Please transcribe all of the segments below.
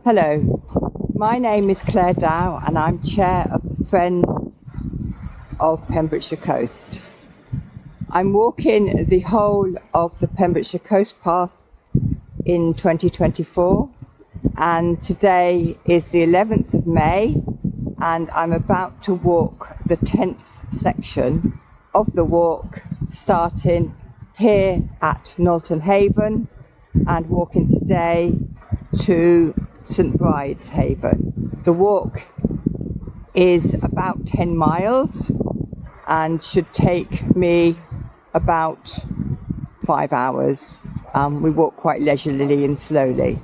Hello, my name is Clare Dow and I'm chair of the Friends of Pembrokeshire Coast. I'm walking the whole of the Pembrokeshire Coast Path in 2024 and today is the 11th of May and I'm about to walk the 10th section of the walk, starting here at Nolton Haven and walking today to St Bride's Haven. The walk is about 10 miles and should take me about 5 hours. We walk quite leisurely and slowly.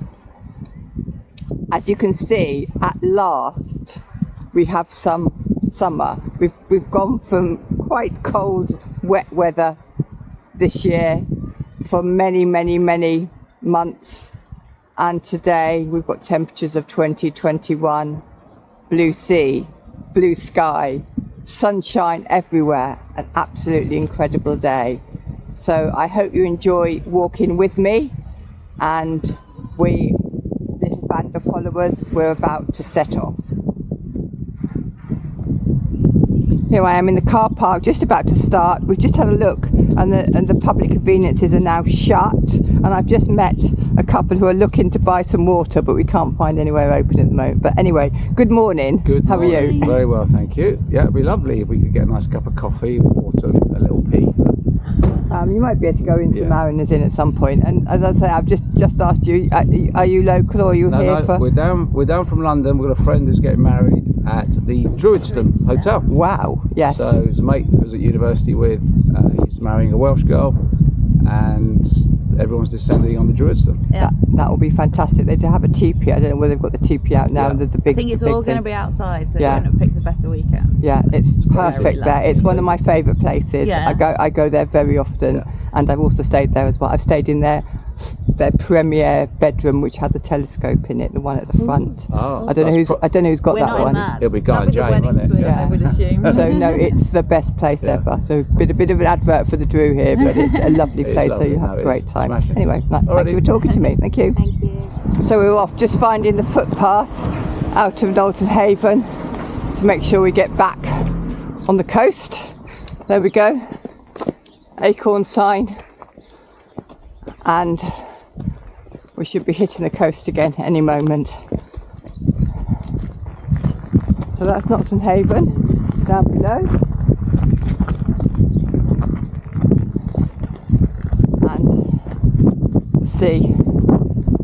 As you can see, at last we have some summer. We've gone from quite cold, wet weather this year for many months. And today we've got temperatures of 20, 21, blue sea, blue sky, sunshine everywhere, an absolutely incredible day. So I hope you enjoy walking with me, and we, little band of followers, we're about to set off. Here I am in the car park, just about to start. We've just had a look and the public conveniences are now shut, and I've just met a couple who are looking to buy some water, but we can't find anywhere open at the moment. But anyway, good morning. Good morning. How are you? Very well, thank you. Yeah, it'd be lovely if we could get a nice cup of coffee, water, a little pee. You might be able to go into Mariners Inn at some point. And as I say, I've just asked you, are you local or are you here for? We're down from London. We've got a friend who's getting married at the Druidston Hotel. Wow, yes. So his mate who was at university with, he's marrying a Welsh girl, and everyone's descending on the Druidston. Yeah. That will be fantastic. They do have a teepee. I don't know whether they've got the teepee out now. Yeah. The big, I think it's all going to be outside, so yeah. you're going to pick the better weekend. Yeah, it's perfect there. It's one of my favourite places. Yeah. I go there very often, and I've also stayed there as well. I've stayed in their premier bedroom, which has a telescope in it, the one at the front. Oh, I don't know who's got that one. It'll be Guy and Jane, won't it? I would assume. So no, it's the best place ever. So a bit of an advert for the Drew here, but it's a lovely place. Lovely. So you have a great time. Smashing. Anyway, thank you for talking to me. Thank you. Thank you. So we're off, just finding the footpath out of Nolton Haven to make sure we get back on the coast. There we go. Acorn sign, and we should be hitting the coast again any moment. So that's Nolton Haven down below, and the sea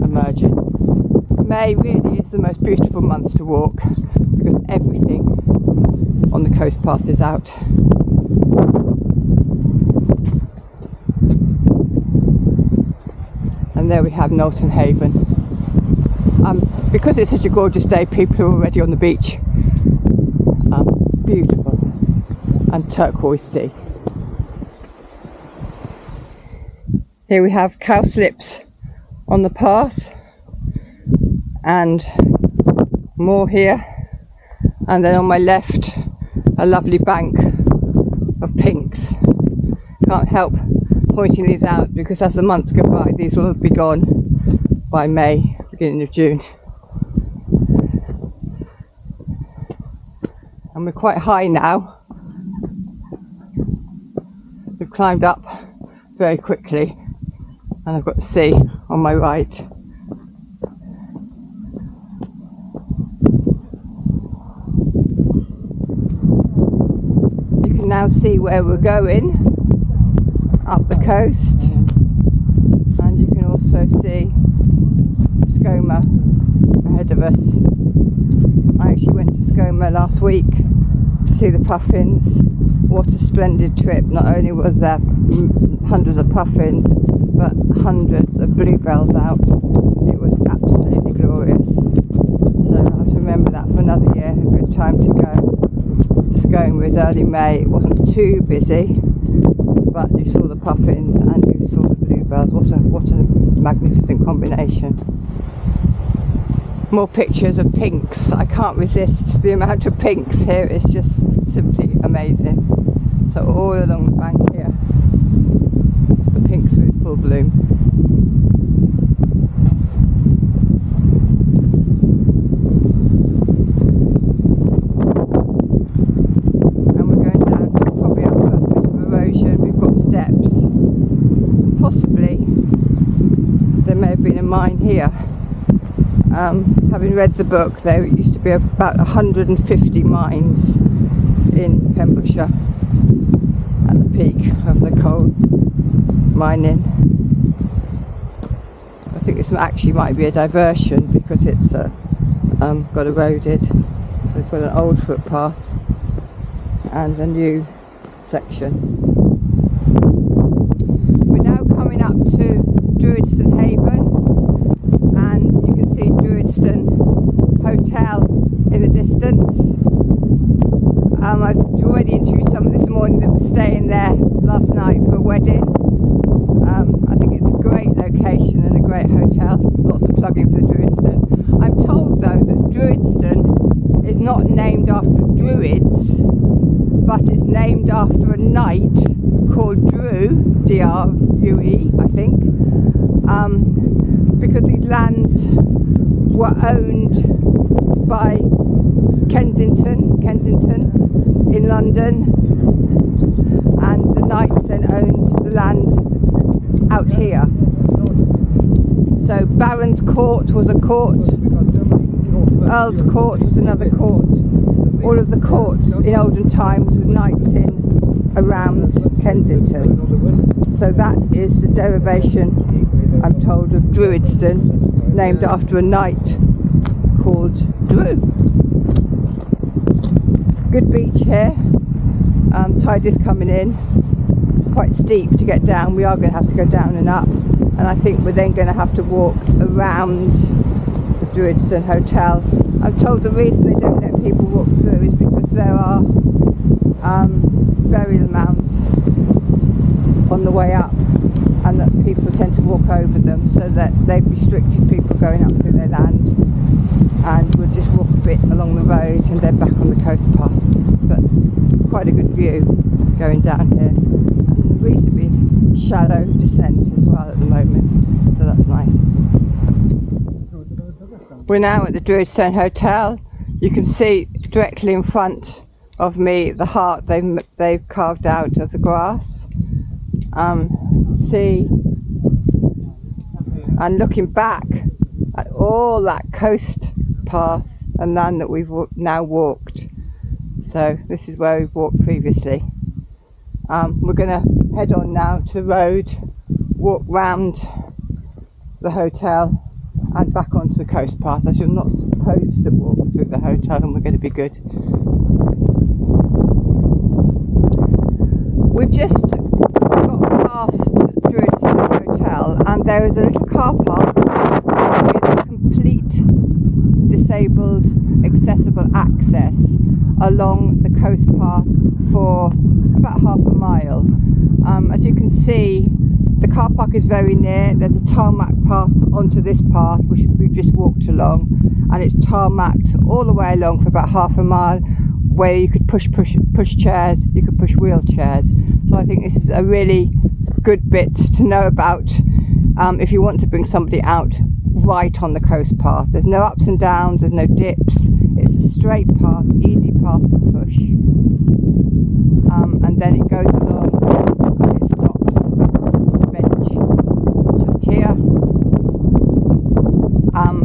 emerging. May really is the most beautiful month to walk because everything on the coast path is out. And there we have Nolton Haven. Because it's such a gorgeous day, people are already on the beach. Beautiful and turquoise sea. Here we have cowslips on the path and more here, and then on my left a lovely bank of pinks. Can't help pointing these out because as the months go by, these will be gone by May, beginning of June. And we're quite high now. We've climbed up very quickly, and I've got the sea on my right. You can now see where we're going, up the coast, and you can also see Skomer ahead of us. I actually went to Skomer last week to see the puffins. What a splendid trip. Not only was there hundreds of puffins, but hundreds of bluebells out. It was absolutely glorious. So I have to remember that for another year. A good time to go. Skomer is early May. It wasn't too busy, but you saw the puffins and you saw the bluebells. What a magnificent combination. More pictures of pinks. I can't resist the amount of pinks here. It's just simply amazing. So all along the bank here, the pinks are in full bloom. here. Having read the book, there used to be about 150 mines in Pembrokeshire at the peak of the coal mining. I think this actually might be a diversion because it's got eroded. So we've got an old footpath and a new section. We're now coming up to Druidston Haven, and you can see Druidston Hotel in the distance. I've already interviewed someone this morning that was staying there last night for a wedding. I think it's a great location and a great hotel. Lots of plugging for Druidston. I'm told though that Druidston is not named after Druids, but it's named after a knight called Drew, D-R-U-E, I think, because these lands were owned by Kensington in London, and the knights then owned the land out here. So Baron's Court was a court, Earl's Court was another court. All of the courts in olden times with knights in around Kensington. So that is the derivation, I'm told, of Druidston, named after a knight called Drew. Good beach here. Tide is coming in. Quite steep to get down. We are going to have to go down and up, and I think we're then going to have to walk around the Druidston Hotel. I'm told the reason they don't let people walk through is because there are burial mounds on the way up, and that people tend to walk over them, so that they've restricted people going up through their land, and we'll just walk a bit along the road and then back on the coast path. But quite a good view going down here, and a reasonably shallow descent as well at the moment, so that's nice. We're now at the Druidston Hotel. You can see directly in front of me the heart they've carved out of the grass. See, and looking back at all that coast path and land that we've now walked. So this is where we've walked previously. We're going to head on now to the road, walk round the hotel and back onto the coast path, as you're not supposed to walk through the hotel, and we're going to be good. We've just got past Druidston Hotel, and there is a little car park with complete disabled accessible access along the coast path for about half a mile. As you can see, the car park is very near. There's a tarmac path onto this path which we've just walked along, and it's tarmacked all the way along for about half a mile, where you could push chairs, you could push wheelchairs. So I think this is a really good bit to know about if you want to bring somebody out right on the coast path. There's no ups and downs, there's no dips. It's a straight path, easy path to push, and then it goes along and it stops to bench just here,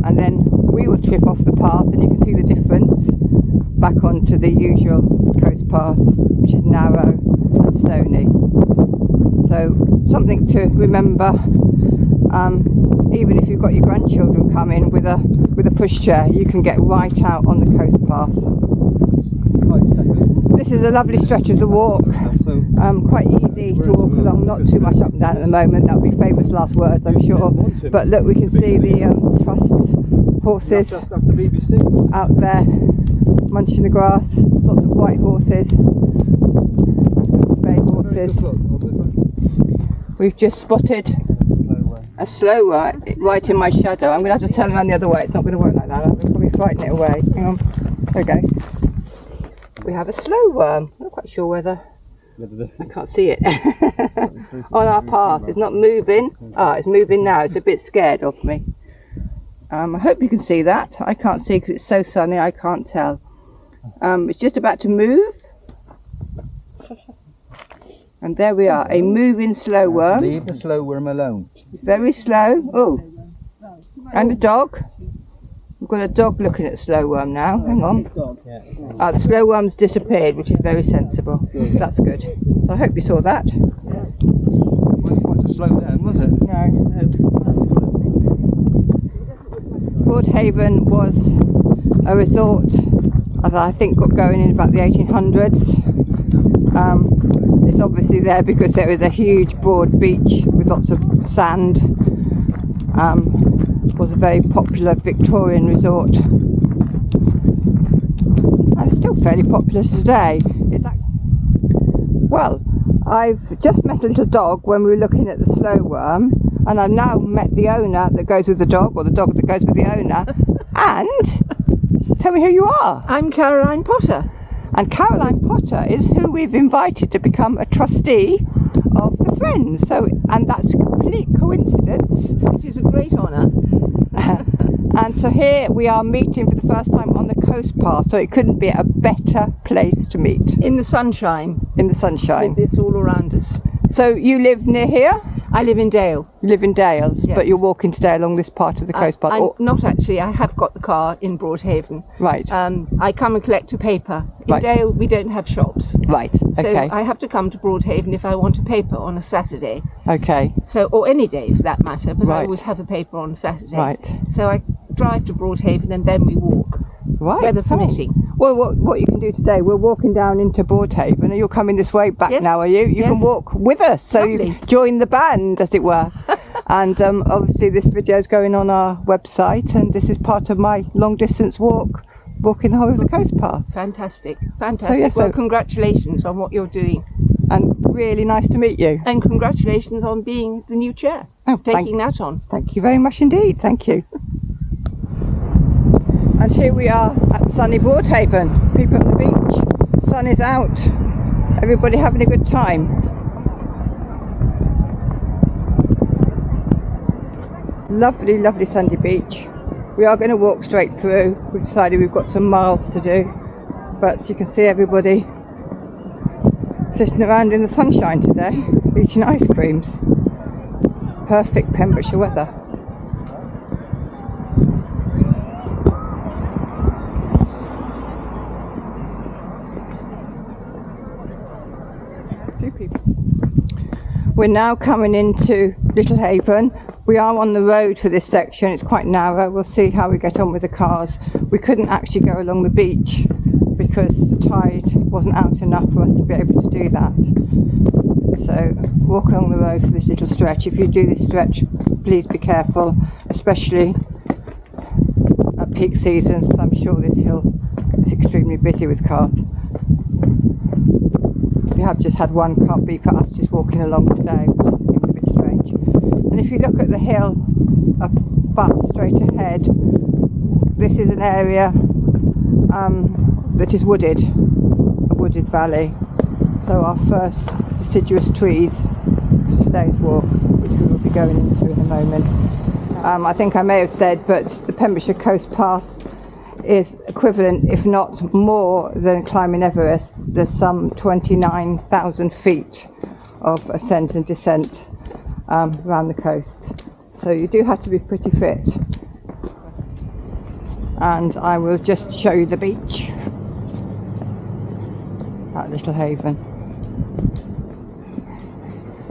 and then we will trip off the path, and you can see the difference back onto the usual coast path, which is narrow and stony. So something to remember, even if you've got your grandchildren coming with a pushchair, you can get right out on the coast path. This is a lovely stretch of the walk, quite easy to walk along, not too much up and down at the moment. That'll be famous last words, I'm sure. But look, we can see the Trust's horses out there munching the grass. Lots of white horses, bay horses. We've just spotted a slow right in my shadow. I'm going to have to turn around the other way. It's not going to work like that. I'll probably frighten it away. Hang on. There we go. We have a slow worm. I'm not quite sure whether I can't see it on our path. It's not moving. It's moving now. It's a bit scared of me. I hope you can see that. I can't see because it's so sunny. I can't tell. It's just about to move. And there we are, a moving slow worm. Leave the slow worm alone. Very slow. Oh, And a dog. We've got a dog looking at the slow worm now. Hang on. The slow worm's disappeared, which is very sensible. That's good. So I hope you saw that. Wasn't quite so slow then, was it? No. Broadhaven was a resort that I think got going in about the 1800s. It's obviously there because there is a huge broad beach with lots of sand. Was a very popular Victorian resort, and it's still fairly popular today. Well, I've just met a little dog when we were looking at the slow worm, and I've now met the owner that goes with the dog, or the dog that goes with the owner. And tell me who you are. I'm Caroline Potter. And Caroline Potter is who we've invited to become a trustee of the Friends. So, and that's a complete coincidence. It is a great honour. And so here we are meeting for the first time on the Coast Path, so it couldn't be a better place to meet. In the sunshine. In the sunshine. It's all around us. So you live near here? I live in Dale. You live in Dales, Yes. but you're walking today along this part of the Coast Path? I'm not actually. I have got the car in Broadhaven. Right. I come and collect a paper. In Right. Dale we don't have shops. Right, So okay. I have to come to Broadhaven if I want a paper on a Saturday. Okay, So, or any day for that matter, but I Right. always have a paper on Saturday. Right. So I drive to Broadhaven and then we walk. right. Weather Oh. permitting. Well, what you can do today, we're walking down into Broadhaven, and you're coming this way back Yes, now, are you? You can yes. walk with us, so you Lovely. join the band, as it were. And obviously this video is going on our website, and this is part of my long distance walking the whole of the Coast Path. Fantastic. Fantastic. yes, well, so- congratulations on what you're doing. And really nice to meet you. And congratulations on being the new chair. Oh, Taking that on. Thank you very much indeed. Thank you. And here we are at sunny Broadhaven. People on the beach. Sun is out. Everybody having a good time. Lovely, lovely sandy beach. We are going to walk straight through. We've decided we've got some miles to do. But you can see everybody sitting around in the sunshine today, eating ice creams. Perfect Pembrokeshire weather. We're now coming into Little Haven. We are on the road for this section. It's quite narrow. We'll see how we get on with the cars. We couldn't actually go along the beach because the tide wasn't out enough for us to be able to do that. So walk along the road for this little stretch. If you do this stretch, please be careful, especially at peak seasons, because I'm sure this hill gets extremely busy with cars. We have just had one car beep at us just walking along today, which seems a bit strange. And if you look at the hill above, straight ahead, this is an area that is wooded, a wooded valley. So our first deciduous trees for today's walk, which we will be going into in a moment. I think I may have said, but the Pembrokeshire Coast Path is equivalent, if not more, than climbing Everest. There's some 29,000 feet of ascent and descent around the coast. So you do have to be pretty fit. And I will just show you the beach at Little Haven.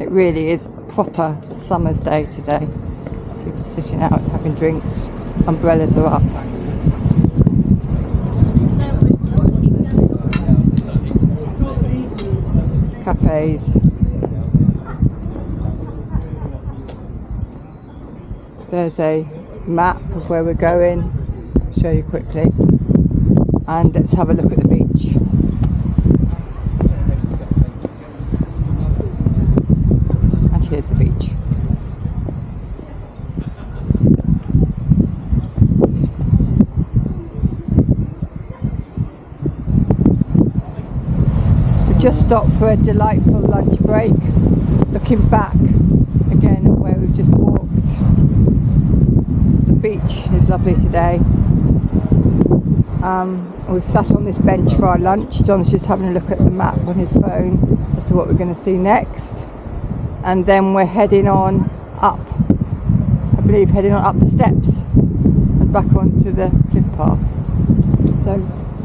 It really is a proper summer's day today. People sitting out having drinks, umbrellas are up. Cafes. There's a map of where we're going. I'll show you quickly. And let's have a look at the beach. And here's the beach. Just stopped for a delightful lunch break. Looking back again at where we've just walked. The beach is lovely today. We've sat on this bench for our lunch. John's just having a look at the map on his phone as to what we're going to see next. And then we're heading on up believe heading on up the steps and back onto the cliff path. So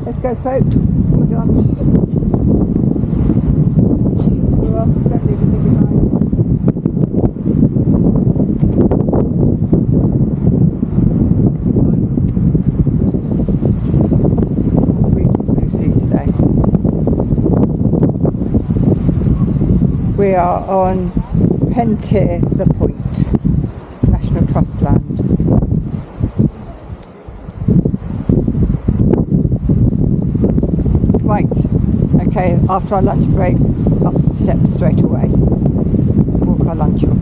let's go, folks. Come on. We're off. Don't leave anything behind. Beautiful blue sea today. We are on Pembrokeshire the Point, National Trust land. Right, okay, after our lunch break, up some steps straight away. Walk our lunch up.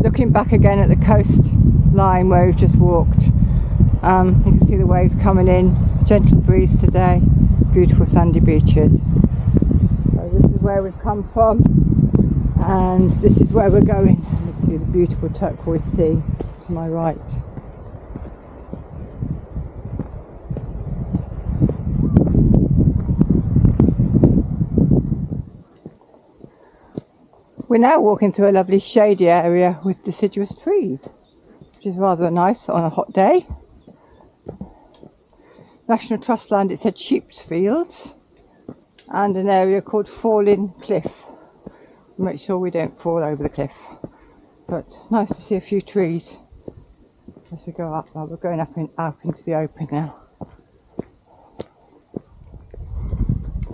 Looking back again at the coastline where we've just walked, you can see the waves coming in, gentle breeze today, beautiful sandy beaches. So this is where we've come from, and this is where we're going. You can see the beautiful turquoise sea to my right. We're now walking through a lovely shady area with deciduous trees, which is rather nice on a hot day. National Trust land, it said sheep's fields, and an area called Falling Cliff. Make sure we don't fall over the cliff. But nice to see a few trees as we go up. Well, we're going up into the open now.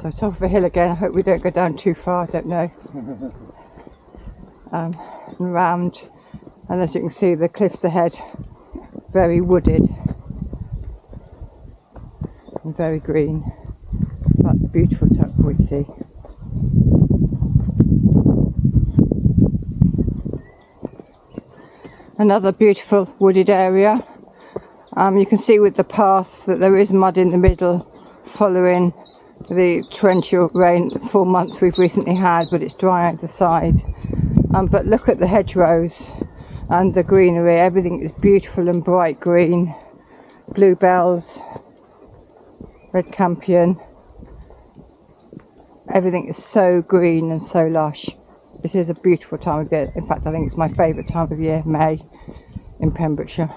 So top of a hill again. I hope we don't go down too far, I don't know. And round, and as you can see the cliffs ahead, very wooded and very green, but beautiful turquoise sea. Another beautiful wooded area. You can see with the paths that there is mud in the middle following the torrential rain 4 months we've recently had, but it's dry either side. But look at the hedgerows and the greenery. Everything is beautiful and bright green. Bluebells, red campion. Everything is so green and so lush. It is a beautiful time of year. In fact, I think it's my favourite time of year, May, in Pembrokeshire.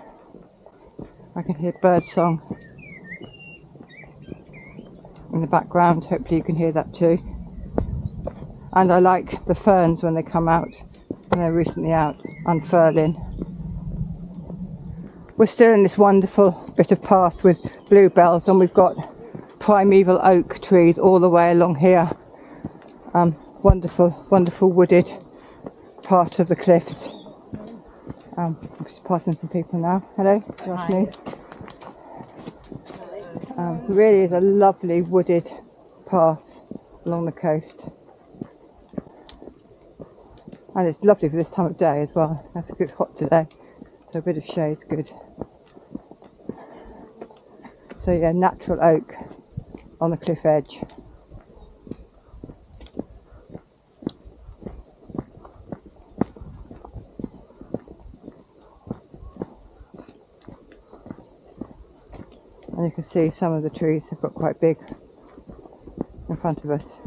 I can hear birdsong in the background. Hopefully you can hear that too. And I like the ferns when they come out, and they're recently out unfurling. We're still in this wonderful bit of path with bluebells, and we've got primeval oak trees all the way along here. Wonderful, wonderful wooded part of the cliffs. I'm just passing some people now. Hello, good afternoon. Really is a lovely wooded path along the coast. And it's lovely for this time of day as well. It's hot today, so a bit of shade's good. So yeah, natural oak on the cliff edge. And you can see some of the trees have got quite big in front of us.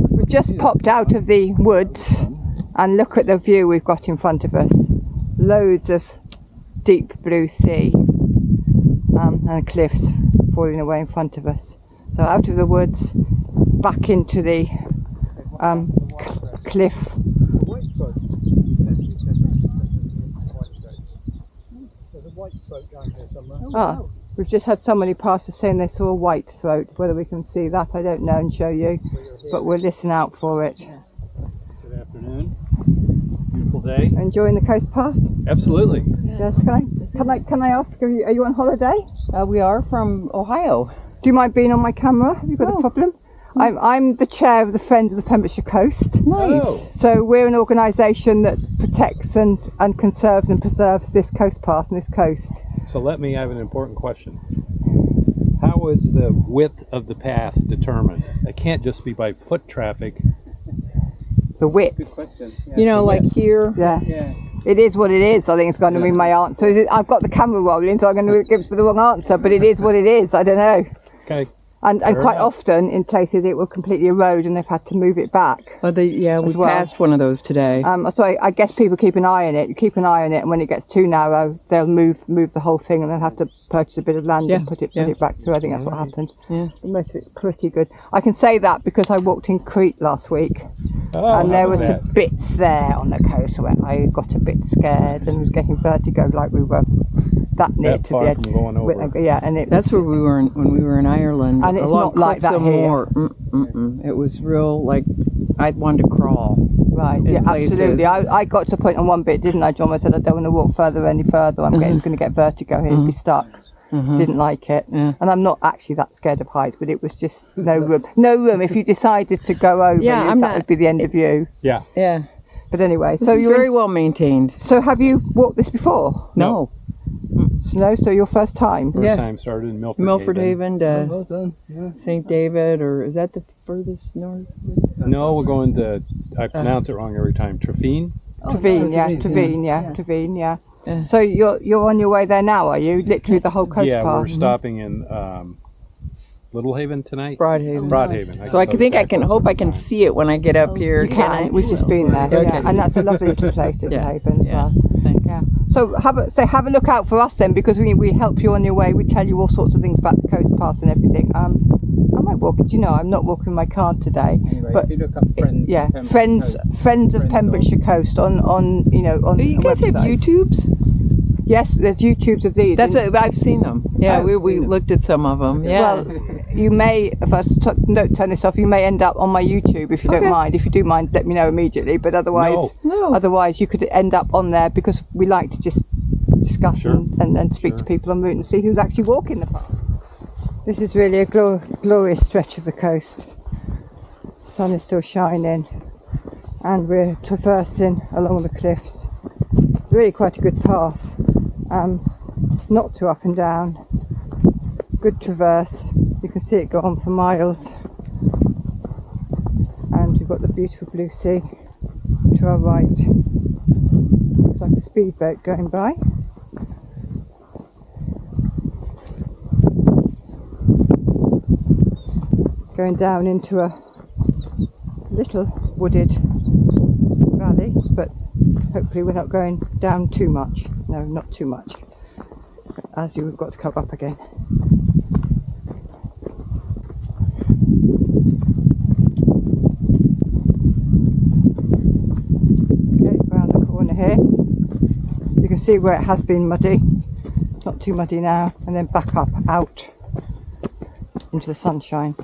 We've just popped out of the woods and look at the view we've got in front of us. Loads of deep blue sea and cliffs falling away in front of us. So out of the woods, back into the cliff. There's a white throat down here somewhere. Oh, we've just had somebody pass us saying they saw a white throat. Whether we can see that, I don't know and show you, but we'll listen out for it. Good afternoon. Beautiful day. Enjoying the coast path? Absolutely. Yes. Can I ask? Are you on holiday? We are from Ohio. Do you mind being on my camera? Have you got a problem? I'm the chair of the Friends of the Pembrokeshire Coast. Nice. Oh. So we're an organisation that protects and conserves and preserves this coast path and this coast. So let me have an important question. How is the width of the path determined? It can't just be by foot traffic. The width. Good question. Yeah. You know, like here. Yes. Yeah. It is what it is. I think it's going to be my answer. I've got the camera rolling, so I'm going to give the wrong answer, but it is what it is. I don't know. Okay. And quite enough. often in places it will completely erode and they've had to move it back. Oh, we well. passed one of those today. So I guess people keep an eye on it. You keep an eye on it, and when it gets too narrow, they'll move the whole thing, and they'll have to purchase a bit of land and put it back through. I think that's what happens. Yeah. But most of it's pretty good. I can say that because I walked in Crete last week, and there were some bits there on the coast where I got a bit scared and was getting vertigo, like we were that near to the edge. From going over. Yeah, and That's where we were when we were in Ireland. And it's not like that here. It was real, like, I'd want to crawl. Right, yeah, places. absolutely. I got to the point on one bit, didn't I, John? I said I don't want to walk any further. I'm going to get vertigo here and be stuck. Didn't like it. Yeah. And I'm not actually that scared of heights, but it was just no room. No room. If you decided to go over, that would be the end of you. Yeah. Yeah. But anyway, So you're very well maintained. So have you walked this before? No. No, so your first time? First time started in Milford Haven to Well done. Yeah. St. David, or is that the furthest north? No, we're going to, I pronounce it wrong every time, Trevine. Trevine, yeah. Yeah. So you're on your way there now, are you? Literally the whole coast Yeah, path? we're stopping in Little Haven tonight. Broadhaven. Broadhaven. So I hope I can see it when I get up here. You can. We've just been there, Okay. and that's a lovely little place, Little Haven as well. Thanks. Yeah. So have a look out for us then, because we help you on your way. We tell you all sorts of things about the coast path and everything. I might walk. Do you know, I'm not walking my car today. Anyway, but if you look up friends of Pembrokeshire Coast on on Do you a guys have website. YouTubes? Yes, there's YouTubes of these. That's I've seen them. Yeah, we looked at some of them. Yeah. Well, you may, if I don't turn this off, you may end up on my YouTube if you don't mind. If you do mind, let me know immediately. But otherwise, otherwise you could end up on there, because we like to just discuss and speak to people en route and see who's actually walking the path. This is really a glorious stretch of the coast. The sun is still shining, and we're traversing along the cliffs. Really quite a good path. Not too up and down. Good traverse. You can see it go on for miles. And we've got the beautiful blue sea to our right. Looks like a speedboat going by. Going down into a little wooded valley, but hopefully we're not going down too much. No, not too much. As you've got to come up again. Okay, round the corner here. You can see where it has been muddy. Not too muddy now. And then back up, out into the sunshine.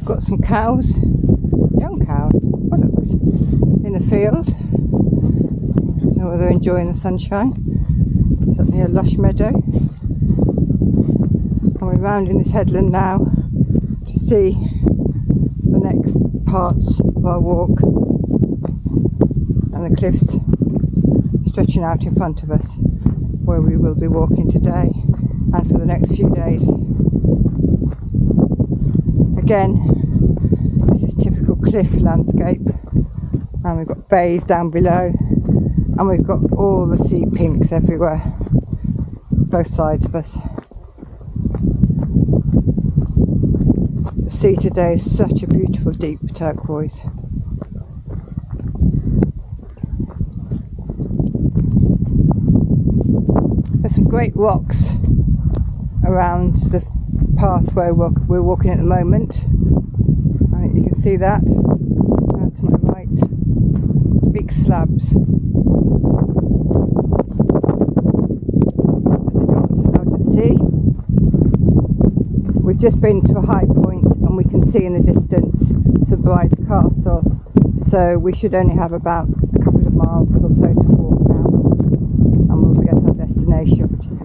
Got some cows, young cows, bullocks, in the field. I don't know whether they're enjoying the sunshine. Certainly a lush meadow. And we're rounding this headland now to see the next parts of our walk, and the cliffs stretching out in front of us, where we will be walking today and for the next few days. Again, this is typical cliff landscape, and we've got bays down below, and we've got all the sea pinks everywhere, both sides of us. The sea today is such a beautiful deep turquoise. There's some great rocks around the path where we're walking at the moment. Right, you can see that down to my right. Big slabs. There's a yacht out at sea. We've just been to a high point, and we can see in the distance Bride Castle. So we should only have about a couple of miles or so to walk now, and we'll be at our destination, which is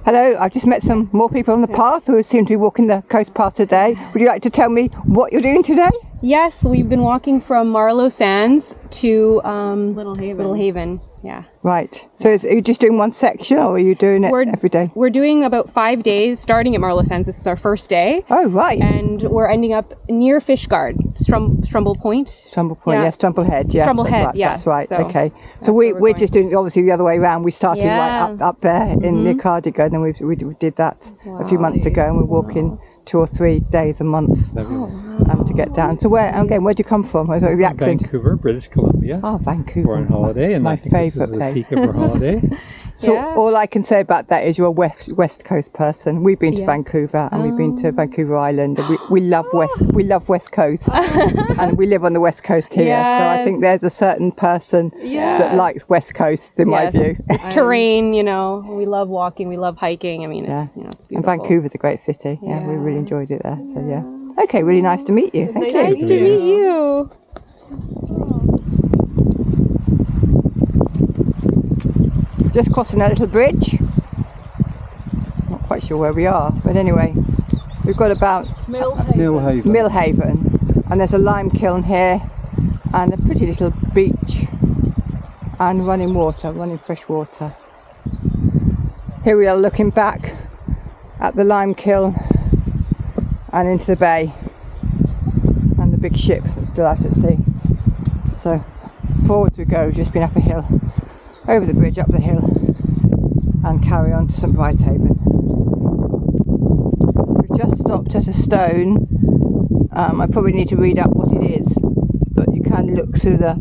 Hello, I've just met some more people on the path who seem to be walking the coast path today. Would you like to tell me what you're doing today? Yes, we've been walking from Marlow Sands to Little Haven. Little Haven. Yeah. Right. So are you just doing one section, or are you doing it every day? We're doing about 5 days, starting at Marlow Sands. This is our first day. Oh, right. And we're ending up near Fishguard, Strumble Point. Strumble Point, Yeah. yes, Strumble Head, yes. Strumble that's Head, right, yeah. That's right, So okay. that's So where we're we're going. just doing obviously the other way around. We started Yeah. right up there in near Cardigan, and we did that a few months ago, and we're walking 2 or 3 days a month to get down. So where do you come from? I don't know the accent. Vancouver, British Columbia. Oh, Vancouver. We're on holiday, and My I think this is favourite the place. peak of our holiday. So Yeah. all I can say about that is you're a West Coast person. We've been to Vancouver, and we've been to Vancouver Island. And we love West Coast, and we live on the West Coast here. So I think there's a certain person that likes West Coast, in my view. It's terrain, you know. We love walking. We love hiking. I mean, it's it's And beautiful. Vancouver's a great city. Yeah, we really enjoyed it there. So yeah. Okay, really nice to meet you. Thank you. Nice to meet you. Just crossing a little bridge. Not quite sure where we are, but anyway, we've got about Millhaven, and there's a lime kiln here, and a pretty little beach, and running fresh water. Here we are looking back at the lime kiln and into the bay, and the big ship that's still out at sea. So forwards we go, just been up a hill, over the bridge, up the hill, and carry on to St Bride's Haven. We've just stopped at a stone. I probably need to read up what it is, but you can look through the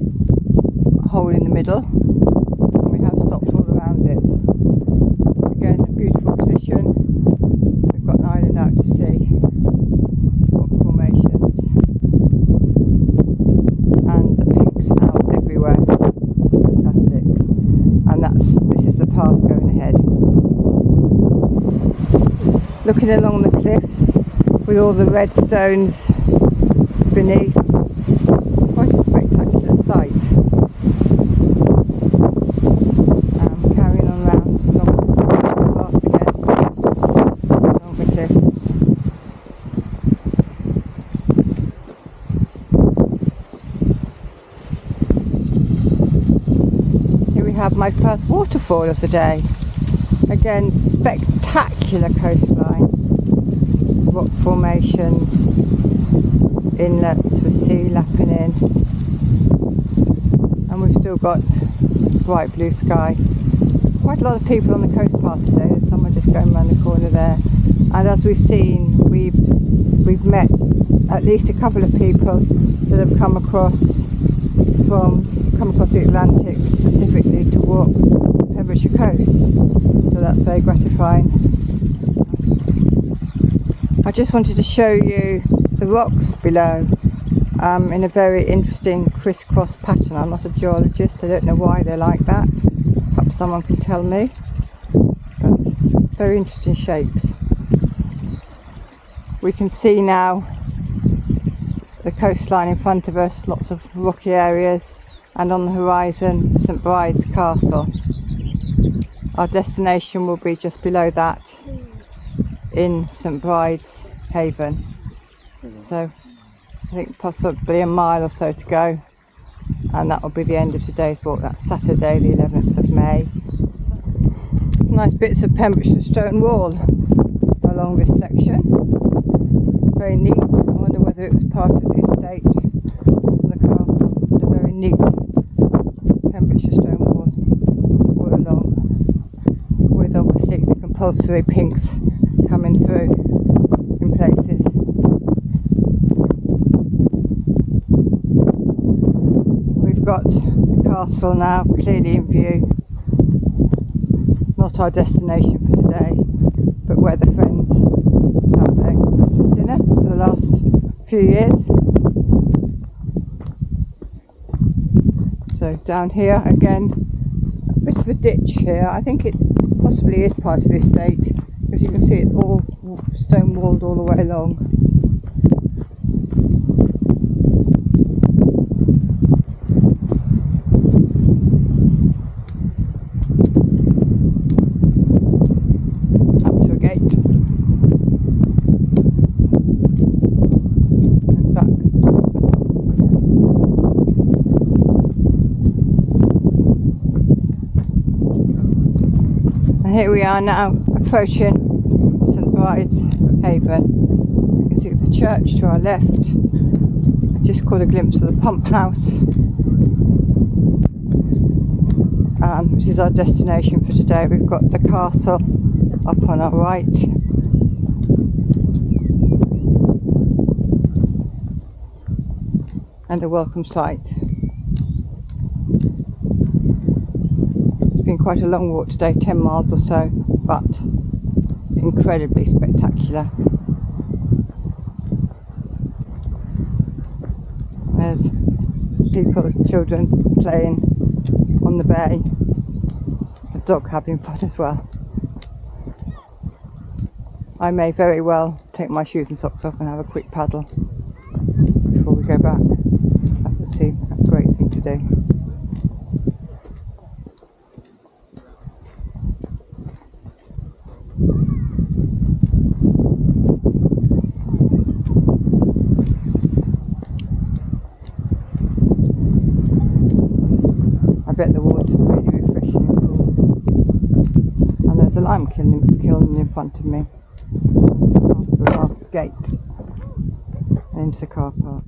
hole in the middle, and we have stopped all around it. Again, a beautiful position. We've got an island out to sea, rock formations, and the pinks out everywhere. Fantastic. And this is the path going ahead. Looking along the cliffs with all the red stones beneath. Quite a spectacular sight. Carrying on round along the path again, along the cliffs. Here we have my first waterfall of the day. Again, spectacular coastline, rock formations, inlets for sea lapping in, and we've still got bright blue sky. Quite a lot of people on the coast path today. There's someone just going around the corner there, and as we've seen, we've met at least a couple of people that have come across the Atlantic specifically to walk Pembrokeshire Coast, so that's very gratifying. I just wanted to show you the rocks below in a very interesting crisscross pattern. I'm not a geologist, I don't know why they're like that, perhaps someone can tell me, but very interesting shapes. We can see now the coastline in front of us, lots of rocky areas, and on the horizon St Bride's Castle. Our destination will be just below that in St Bride's Haven. So I think possibly a mile or so to go, and that will be the end of today's walk. That's Saturday the 11th of May. Nice bits of Pembrokeshire stone wall along this section. Very neat. I wonder whether it was part of the estate of the castle, but a very neat Pembrokeshire stone wall all along, with obviously the compulsory pinks coming through in places. We've got the castle now clearly in view. Not our destination for today, but where the friends have their Christmas dinner for the last few years. So down here again, a bit of a ditch here. I think it possibly is part of the estate, because you can see it's all stone walled all the way along. Up to a gate and back. here we are now approaching St Bride's Haven. You can see the church to our left. I just caught a glimpse of the pump house. This is our destination for today. We've got the castle up on our right. And a welcome sight. It's been quite a long walk today, 10 miles or so, but incredibly spectacular. There's people, children playing on the bay, a dog having fun as well. I may very well take my shoes and socks off and have a quick paddle before we go back. That would seem a great thing to do. I bet the water's really refreshing and cool. And there's a lime kiln in front of me. Past the last gate and into the car park.